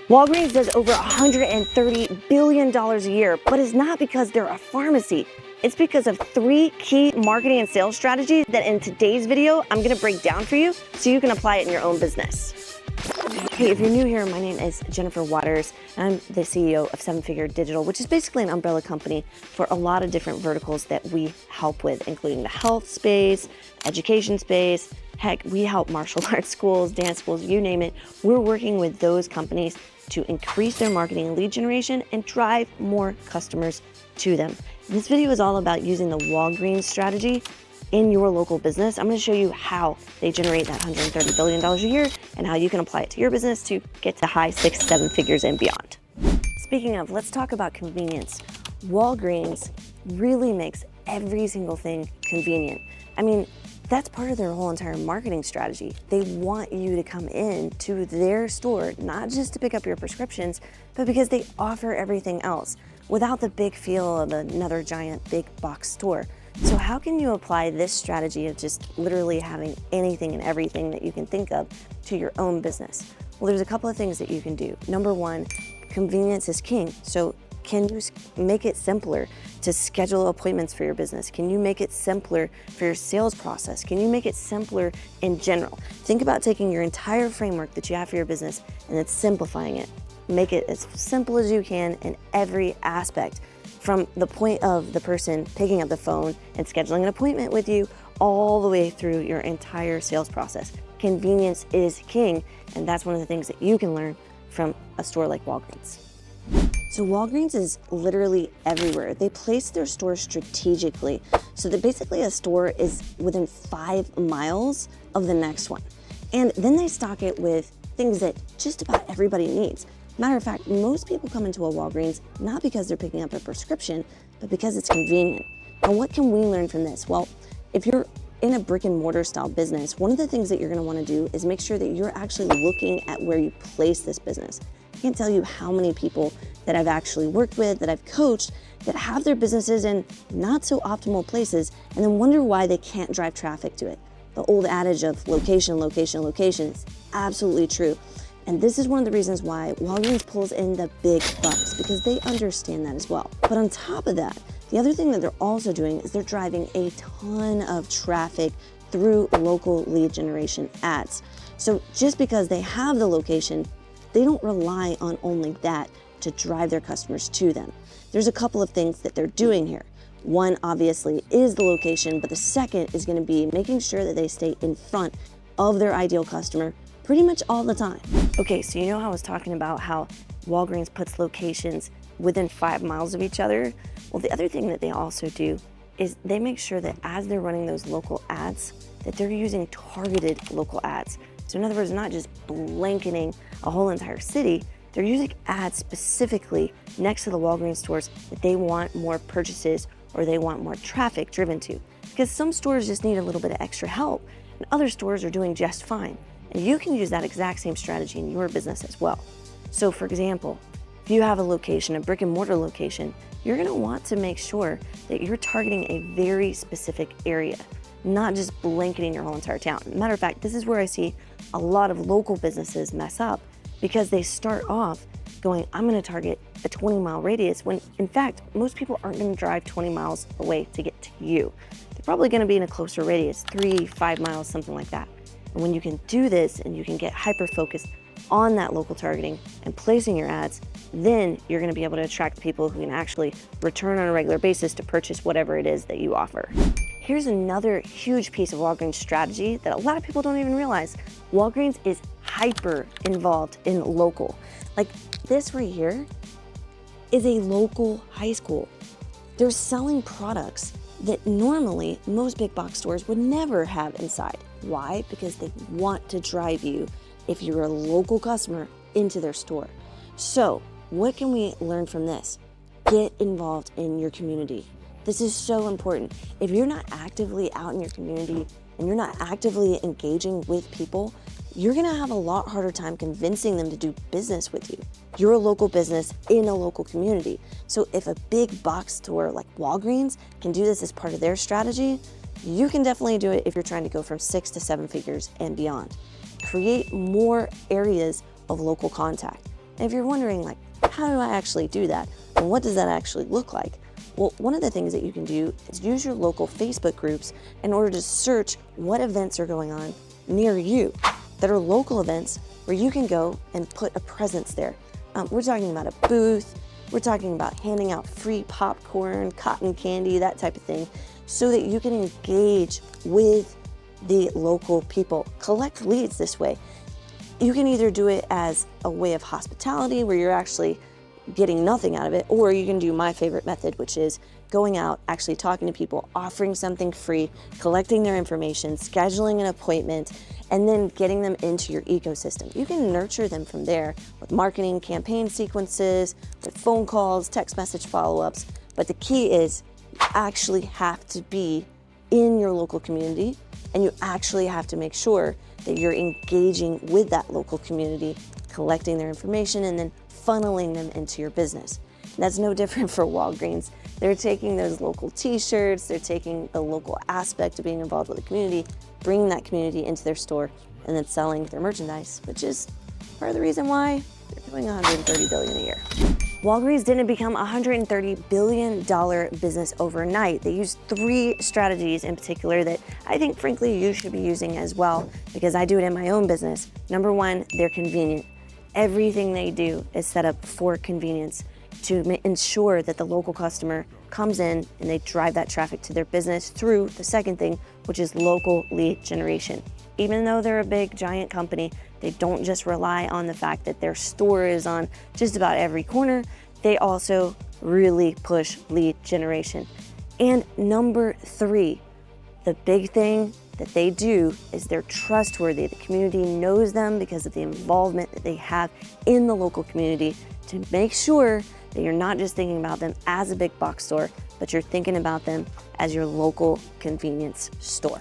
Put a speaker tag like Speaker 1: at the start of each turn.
Speaker 1: Walgreens does over $130 billion a year, but it's not because they're a pharmacy. It's because of 3 key marketing and sales strategies that in today's video, I'm gonna break down for you so you can apply it in your own business. Hey, if you're new here, my name is Jennifer Waters, and I'm the CEO of 7-Figure Digital, which is basically an umbrella company for a lot of different verticals that we help with, including the health space, education space. Heck, we help martial arts schools, dance schools, you name it. We're working with those companies to increase their marketing and lead generation and drive more customers to them. This video is all about using the Walgreens strategy in your local business. I'm going to show you how they generate that $130 billion a year and how you can apply it to your business to get to high 6-7 figures and beyond. Speaking of, let's talk about convenience. Walgreens really makes every single thing convenient. I mean, that's part of their whole entire marketing strategy. They want you to come in to their store, not just to pick up your prescriptions, but because they offer everything else without the big feel of another giant big box store. So how can you apply this strategy of just literally having anything and everything that you can think of to your own business? Well, there's a couple of things that you can do. Number one, convenience is king. So can you make it simpler to schedule appointments for your business? Can you make it simpler for your sales process? Can you make it simpler in general? Think about taking your entire framework that you have for your business and then simplifying it. Make it as simple as you can in every aspect, from the point of the person picking up the phone and scheduling an appointment with you all the way through your entire sales process. Convenience is king, and that's one of the things that you can learn from a store like Walgreens. So Walgreens is literally everywhere. They place their stores strategically so that basically a store is within 5 miles of the next one. And then they stock it with things that just about everybody needs. Matter of fact, most people come into a Walgreens not because they're picking up a prescription, but because it's convenient. Now, what can we learn from this? Well, if you're in a brick and mortar style business, one of the things that you're gonna wanna do is make sure that you're actually looking at where you place this business. I can't tell you how many people that I've actually worked with, that I've coached, that have their businesses in not so optimal places and then wonder why they can't drive traffic to it. The old adage of location, location, location is absolutely true. And this is one of the reasons why Walgreens pulls in the big bucks, because they understand that as well. But on top of that, the other thing that they're also doing is they're driving a ton of traffic through local lead generation ads. So just because they have the location, they don't rely on only that to drive their customers to them. There's a couple of things that they're doing here. One, obviously, is the location, but the second is gonna be making sure that they stay in front of their ideal customer pretty much all the time. Okay, so you know how I was talking about how Walgreens puts locations within 5 miles of each other? Well, the other thing that they also do is they make sure that as they're running those local ads, that they're using targeted local ads. So in other words, not just blanketing a whole entire city, they're using ads specifically next to the Walgreens stores that they want more purchases or they want more traffic driven to. Because some stores just need a little bit of extra help and other stores are doing just fine. And you can use that exact same strategy in your business as well. So for example, if you have a location, a brick and mortar location, you're gonna want to make sure that you're targeting a very specific area, not just blanketing your whole entire town. Matter of fact, this is where I see a lot of local businesses mess up because they start off going, I'm gonna target a 20-mile radius, when in fact, most people aren't gonna drive 20 miles away to get to you. They're probably gonna be in a closer radius, 3-5 miles, something like that. And when you can do this and you can get hyper-focused on that local targeting and placing your ads, then you're gonna be able to attract people who can actually return on a regular basis to purchase whatever it is that you offer. Here's another huge piece of Walgreens strategy that a lot of people don't even realize. Walgreens is hyper involved in local. Like this right here is a local high school. They're selling products that normally most big box stores would never have inside. Why? Because they want to drive you, if you're a local customer, into their store. So what can we learn from this? Get involved in your community. This is so important. If you're not actively out in your community and you're not actively engaging with people, you're gonna have a lot harder time convincing them to do business with you. You're a local business in a local community. So if a big box store like Walgreens can do this as part of their strategy, you can definitely do it if you're trying to go from 6 to 7 figures and beyond. Create more areas of local contact. And if you're wondering, like, how do I actually do that? And what does that actually look like? Well, one of the things that you can do is use your local Facebook groups in order to search what events are going on near you that are local events where you can go and put a presence there. We're talking about a booth, we're talking about handing out free popcorn, cotton candy, that type of thing, so that you can engage with the local people. Collect leads this way. You can either do it as a way of hospitality where you're actually getting nothing out of it, or you can do my favorite method, which is going out, actually talking to people, offering something free, collecting their information, scheduling an appointment, and then getting them into your ecosystem. You can nurture them from there with marketing campaign sequences, with phone calls, text message follow-ups. But the key is you actually have to be in your local community, and you actually have to make sure that you're engaging with that local community, collecting their information, and then funneling them into your business. And that's no different for Walgreens. They're taking those local t-shirts, they're taking the local aspect of being involved with the community, bringing that community into their store, and then selling their merchandise, which is part of the reason why they're doing $130 billion a year. Walgreens didn't become a $130 billion business overnight. They used 3 strategies in particular that I think, frankly, you should be using as well, because I do it in my own business. Number 1, they're convenient. Everything they do is set up for convenience to ensure that the local customer comes in and they drive that traffic to their business through the second thing, which is local lead generation. Even though they're a big, giant company, they don't just rely on the fact that their store is on just about every corner. They also really push lead generation. And number 3, the big thing that they do is they're trustworthy. The community knows them because of the involvement that they have in the local community to make sure that you're not just thinking about them as a big box store, but you're thinking about them as your local convenience store.